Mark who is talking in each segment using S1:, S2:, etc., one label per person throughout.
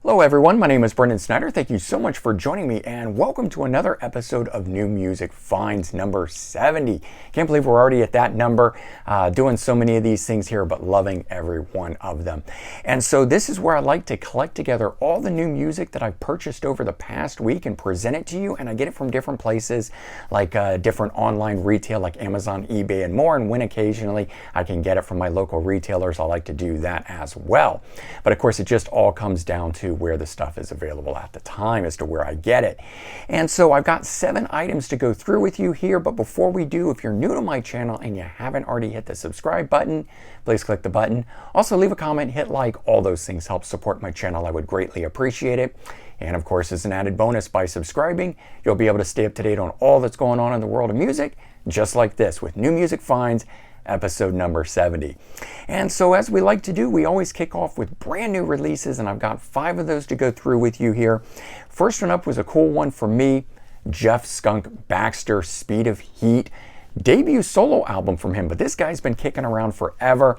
S1: Hello everyone, my name is Brendan Snyder. Thank you so much for joining me and welcome to another episode of New Music Finds number 70. Can't believe we're already at that number, doing so many of these things here, but loving every one of them. And so this is where I like to collect together all the new music that I've purchased over the past week and present it to you. And I get it from different places like different online retail like Amazon, eBay, and more. And when occasionally I can get it from my local retailers, I like to do that as well. But of course, it just all comes down to where the stuff is available at the time as to where I get it. And so I've got 7 items to go through with you here, but before we do, if you're new to my channel and you haven't already hit the subscribe button, please click the button. Also leave a comment, hit like, all those things help support my channel. I would greatly appreciate it. And of course, as an added bonus, by subscribing, you'll be able to stay up to date on all that's going on in the world of music, just like this with New Music Finds episode number 70. And so as we like to do, we always kick off with brand new releases, and I've got 5 of those to go through with you here. First one up was a cool one for me, Jeff Skunk Baxter, Speed of Heat. Debut solo album from him, but this guy's been kicking around forever.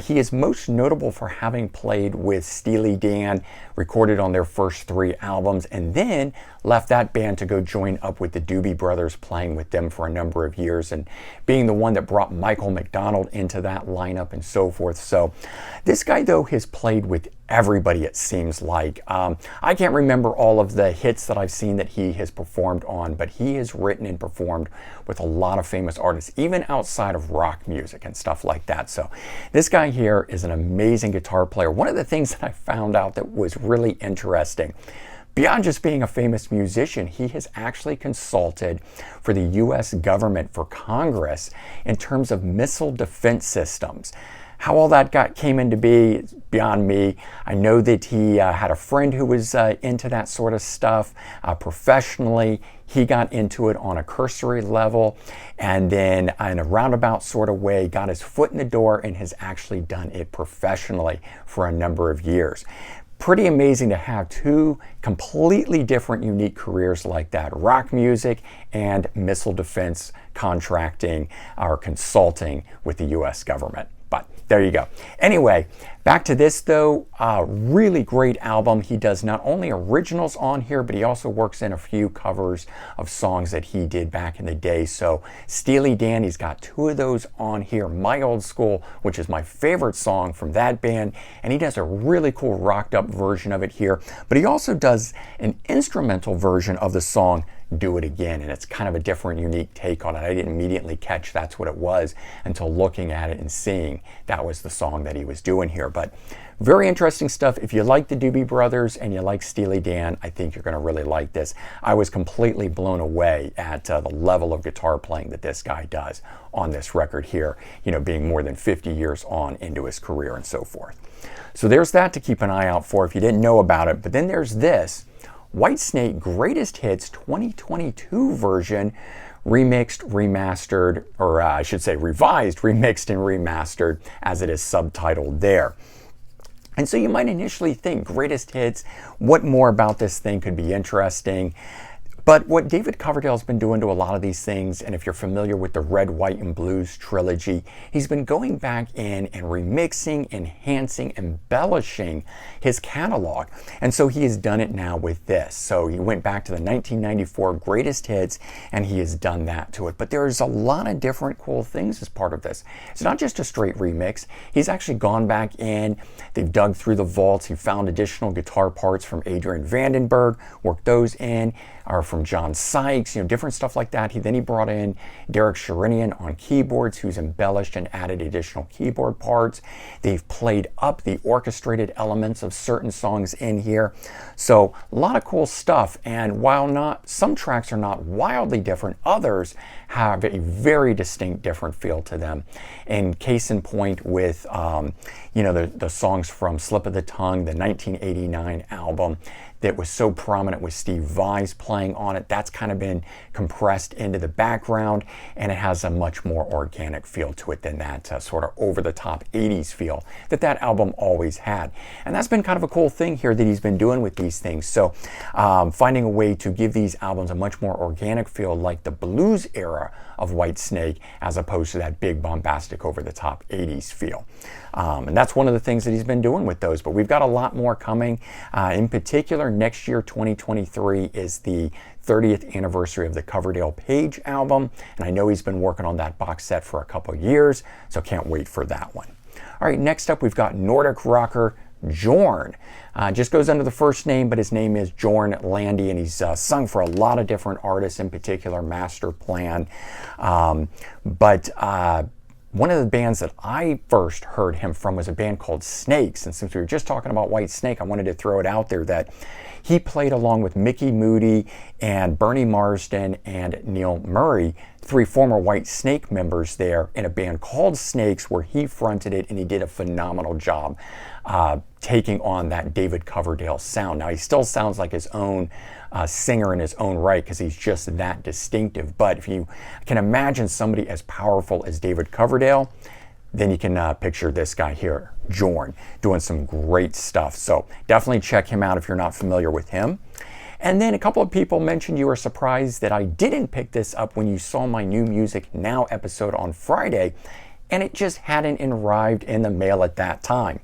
S1: He is most notable for having played with Steely Dan, recorded on their first 3 albums, and then left that band to go join up with the Doobie Brothers, playing with them for a number of years and being the one that brought Michael McDonald into that lineup and so forth. So this guy, though, has played with everybody, it seems like. I can't remember all of the hits that I've seen that he has performed on, but he has written and performed with a lot of famous artists, even outside of rock music and stuff like that. So this guy here is an amazing guitar player. One of the things that I found out that was really interesting, beyond just being a famous musician, he has actually consulted for the U.S. government, for Congress, in terms of missile defense systems. How all that came into be is beyond me. I know that he had a friend who was into that sort of stuff professionally. He got into it on a cursory level, and then in a roundabout sort of way got his foot in the door and has actually done it professionally for a number of years. Pretty amazing to have 2 completely different, unique careers like that: rock music and missile defense contracting or consulting with the U.S. government. But there you go. Anyway, back to this though, really great album. He does not only originals on here, but he also works in a few covers of songs that he did back in the day. So Steely Dan, he's got 2 of those on here. My Old School, which is my favorite song from that band, and he does a really cool rocked up version of it here. But he also does an instrumental version of the song Do It Again, and it's kind of a different, unique take on it. I didn't immediately catch that's what it was until looking at it and seeing that was the song that he was doing here. But very interesting stuff. If you like the Doobie Brothers and you like Steely Dan, I think you're going to really like this. I was completely blown away at the level of guitar playing that this guy does on this record here, you know, being more than 50 years on into his career and so forth. So there's that to keep an eye out for if you didn't know about it. But then there's this Whitesnake Greatest Hits 2022 version, remixed, remastered, or I should say revised, remixed, and remastered, as it is subtitled there. And so you might initially think, greatest hits, what more about this thing could be interesting? But what David Coverdale's been doing to a lot of these things, and if you're familiar with the Red, White, and Blues trilogy, he's been going back in and remixing, enhancing, embellishing his catalog. And so he has done it now with this. So he went back to the 1994 Greatest Hits, and he has done that to it. But there's a lot of different cool things as part of this. It's not just a straight remix. He's actually gone back in, they've dug through the vaults, he found additional guitar parts from Adrian Vandenberg, worked those in, or from John Sykes, you know, different stuff like that. Then he brought in Derek Sherinian on keyboards, who's embellished and added additional keyboard parts. They've played up the orchestrated elements of certain songs in here. So a lot of cool stuff. And while not, some tracks are not wildly different, others have a very distinct different feel to them. And case in point with, you know, the songs from Slip of the Tongue, the 1989 album, that was so prominent with Steve Vai playing on it. That's kind of been compressed into the background, and it has a much more organic feel to it than that sort of over-the-top 80s feel that album always had. And that's been kind of a cool thing here that he's been doing with these things. So finding a way to give these albums a much more organic feel, like the blues era of Whitesnake as opposed to that big bombastic over-the-top 80s feel. And that's one of the things that he's been doing with those, but we've got a lot more coming. In particular, next year, 2023, is the 30th anniversary of the Coverdale Page album, and I know he's been working on that box set for a couple years, so can't wait for that one. All right, next up we've got Nordic rocker Jorn. Just goes under the first name, but his name is Jorn Lande, and he's sung for a lot of different artists, in particular Master Plan. One of the bands that I first heard him from was a band called Snakes, and since we were just talking about Whitesnake, I wanted to throw it out there that he played along with Mickey Moody and Bernie Marsden and Neil Murray, 3 former Whitesnake members there, in a band called Snakes, where he fronted it, and he did a phenomenal job taking on that David Coverdale sound. Now, he still sounds like his own singer in his own right, because he's just that distinctive. But if you can imagine somebody as powerful as David Coverdale, then you can picture this guy here, Jorn, doing some great stuff. So definitely check him out if you're not familiar with him. And then a couple of people mentioned you were surprised that I didn't pick this up when you saw my New Music Now episode on Friday, and it just hadn't arrived in the mail at that time.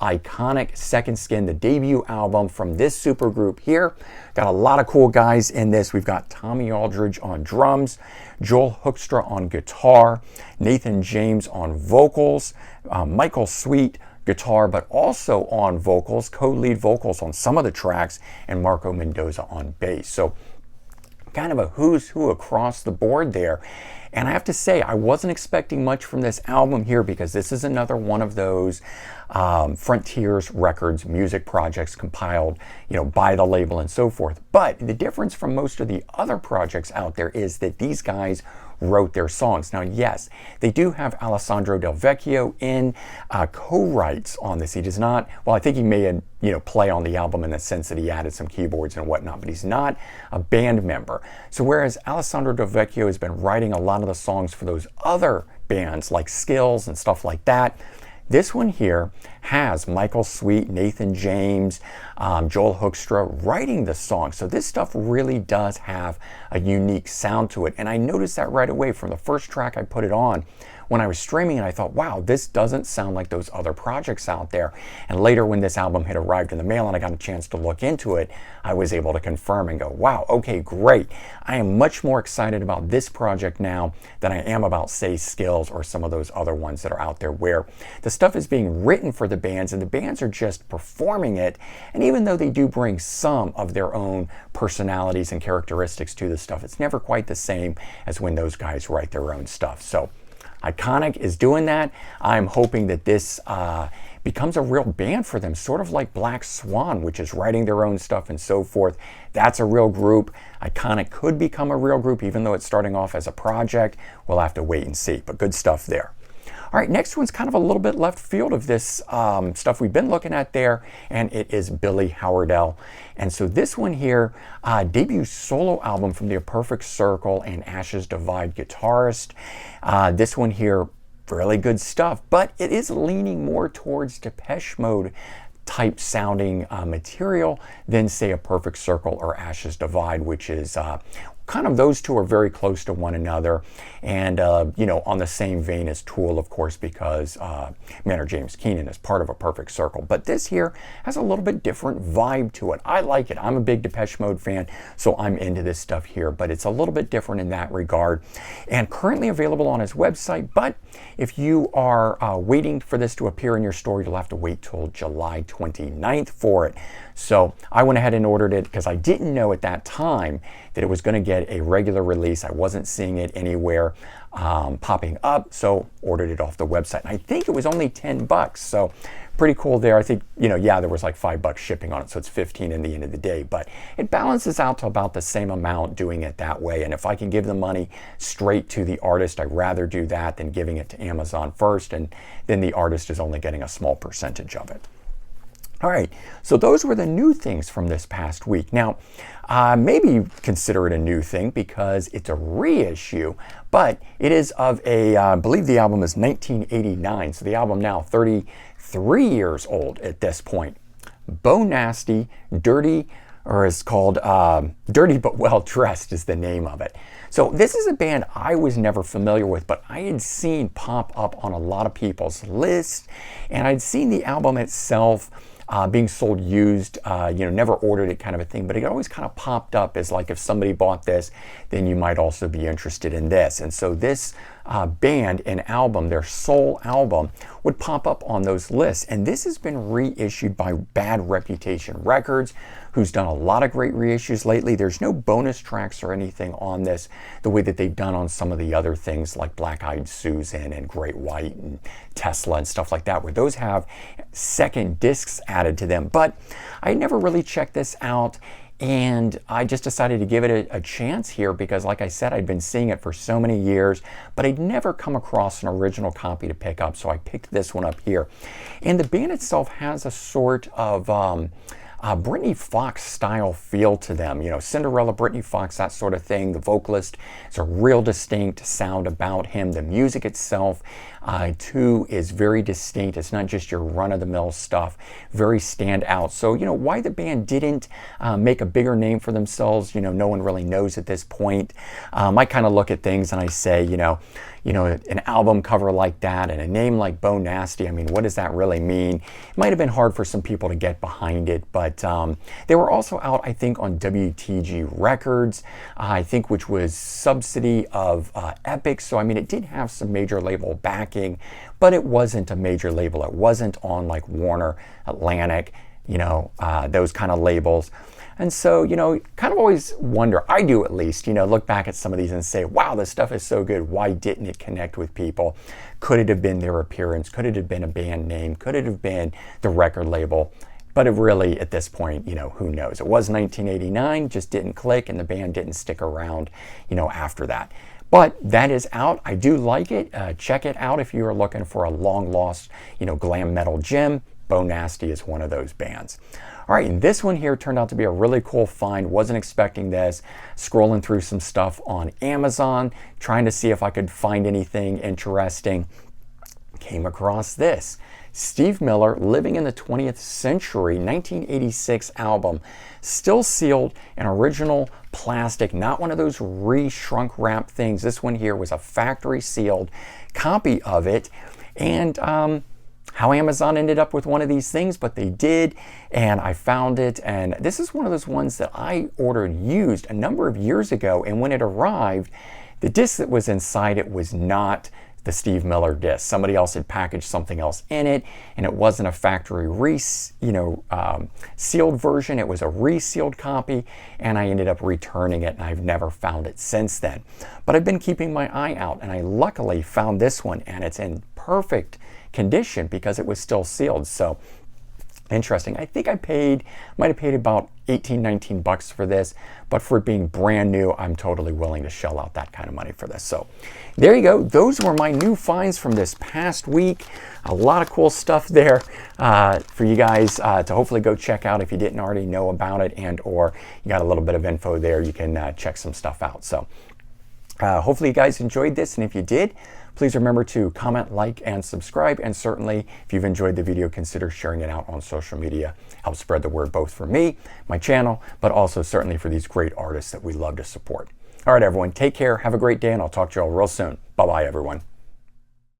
S1: Iconic Second Skin, the debut album from this supergroup here. Got a lot of cool guys in this. We've got Tommy Aldridge on drums, Joel Hoekstra on guitar, Nathan James on vocals, Michael Sweet guitar, but also on vocals, co-lead vocals on some of the tracks, and Marco Mendoza on bass. So kind of a who's who across the board there. And I have to say, I wasn't expecting much from this album here, because this is another one of those Frontiers Records music projects compiled, by the label and so forth. But the difference from most of the other projects out there is that these guys wrote their songs. Now, yes, they do have Alessandro Del Vecchio in co-writes on this. He does not, well, I think he may play on the album in the sense that he added some keyboards and whatnot, but he's not a band member. So whereas Alessandro Del Vecchio has been writing a lot of the songs for those other bands like Skills and stuff like that, this one here has Michael Sweet, Nathan James, Joel Hoekstra writing the song. So this stuff really does have a unique sound to it. And I noticed that right away from the first track I put it on when I was streaming, and I thought, wow, this doesn't sound like those other projects out there. And later when this album had arrived in the mail and I got a chance to look into it, I was able to confirm and go, wow, okay, great. I am much more excited about this project now than I am about, say, Skills or some of those other ones that are out there, where the stuff is being written for the bands and the bands are just performing it. And even though they do bring some of their own personalities and characteristics to the stuff, it's never quite the same as when those guys write their own stuff. So Iconic is doing that. I'm hoping that this becomes a real band for them, sort of like Black Swan, which is writing their own stuff and so forth. That's a real group. Iconic could become a real group, even though it's starting off as a project. We'll have to wait and see, but good stuff there. All right, next one's kind of a little bit left field of this stuff we've been looking at there, and it is Billy Howerdel. And so this one here, debut solo album from the A Perfect Circle and Ashes Divide guitarist. This one here, really good stuff, but it is leaning more towards Depeche Mode type sounding material than, say, A Perfect Circle or Ashes Divide, which is kind of, those two are very close to one another, and on the same vein as Tool, of course, because Maynard James Keenan is part of A Perfect Circle. But this here has a little bit different vibe to it. I like it. I'm a big Depeche Mode fan, so I'm into this stuff here, but it's a little bit different in that regard, and currently available on his website. But if you are waiting for this to appear in your store, you'll have to wait till July 29th for it. So I went ahead and ordered it because I didn't know at that time that it was going to get a regular release. I wasn't seeing it anywhere popping up, so ordered it off the website. And I think it was only $10, so pretty cool there. I think, there was like $5 shipping on it, so it's $15 in the end of the day, but it balances out to about the same amount doing it that way. And if I can give the money straight to the artist, I'd rather do that than giving it to Amazon first, and then the artist is only getting a small percentage of it. All right, so those were the new things from this past week. Now, maybe consider it a new thing because it's a reissue, but it is of I believe the album is 1989, so the album now 33 years old at this point. Bo Nasty, Dirty or is called Dirty But Well Dressed is the name of it. So this is a band I was never familiar with, but I had seen pop up on a lot of people's lists, and I'd seen the album itself being sold used, never ordered it kind of a thing, but it always kind of popped up as like, if somebody bought this, then you might also be interested in this. And so this band and album, their sole album, would pop up on those lists. And this has been reissued by Bad Reputation Records, who's done a lot of great reissues lately. There's no bonus tracks or anything on this the way that they've done on some of the other things like Black Eyed Susan and Great White and Tesla and stuff like that, where those have second discs added to them. But I never really checked this out, and I just decided to give it a chance here because, like I said, I'd been seeing it for so many years, but I'd never come across an original copy to pick up, so I picked this one up here. And the band itself has a sort of Britney Fox style feel to them, Cinderella, Britney Fox, that sort of thing. The vocalist is a real distinct sound about him. The music itself, too, is very distinct. It's not just your run-of-the-mill stuff, very stand out. So, why the band didn't make a bigger name for themselves, no one really knows at this point. I kind of look at things and I say, an album cover like that and a name like Bo Nasty, I mean, what does that really mean? It might have been hard for some people to get behind it, but they were also out, I think, on WTG Records, I think, which was subsidy of Epic. So, I mean, it did have some major label backing, but it wasn't a major label. It wasn't on like Warner, Atlantic, those kind of labels. And so, kind of always wonder, I do at least, look back at some of these and say, wow, this stuff is so good. Why didn't it connect with people? Could it have been their appearance? Could it have been a band name? Could it have been the record label? But it really, at this point, who knows? It was 1989, just didn't click, and the band didn't stick around, after that. But that is out. I do like it. Check it out if you are looking for a long-lost, glam metal gem. Bo Nasty is one of those bands. All right, and this one here turned out to be a really cool find. Wasn't expecting this. Scrolling through some stuff on Amazon, trying to see if I could find anything interesting. Came across this. Steve Miller, Living in the 20th Century, 1986 album. Still sealed in original plastic, not one of those re-shrunk wrap things. This one here was a factory sealed copy of it. And how Amazon ended up with one of these things, but they did, and I found it. And this is one of those ones that I ordered used a number of years ago, and when it arrived, the disc that was inside it was not the Steve Miller disc. Somebody else had packaged something else in it, and it wasn't a factory sealed version. It was a resealed copy, and I ended up returning it, and I've never found it since then. But I've been keeping my eye out, and I luckily found this one, and it's in perfect condition because it was still sealed. So interesting. I think I might have paid about 18, 19 bucks for this, but for it being brand new, I'm totally willing to shell out that kind of money for this. So there you go. Those were my new finds from this past week. A lot of cool stuff there for you guys to hopefully go check out if you didn't already know about it, and or you got a little bit of info there, you can check some stuff out. So hopefully you guys enjoyed this, and if you did, please remember to comment, like, and subscribe. And certainly, if you've enjoyed the video, consider sharing it out on social media. Help spread the word both for me, my channel, but also certainly for these great artists that we love to support. All right, everyone, take care. Have a great day, and I'll talk to you all real soon. Bye-bye, everyone.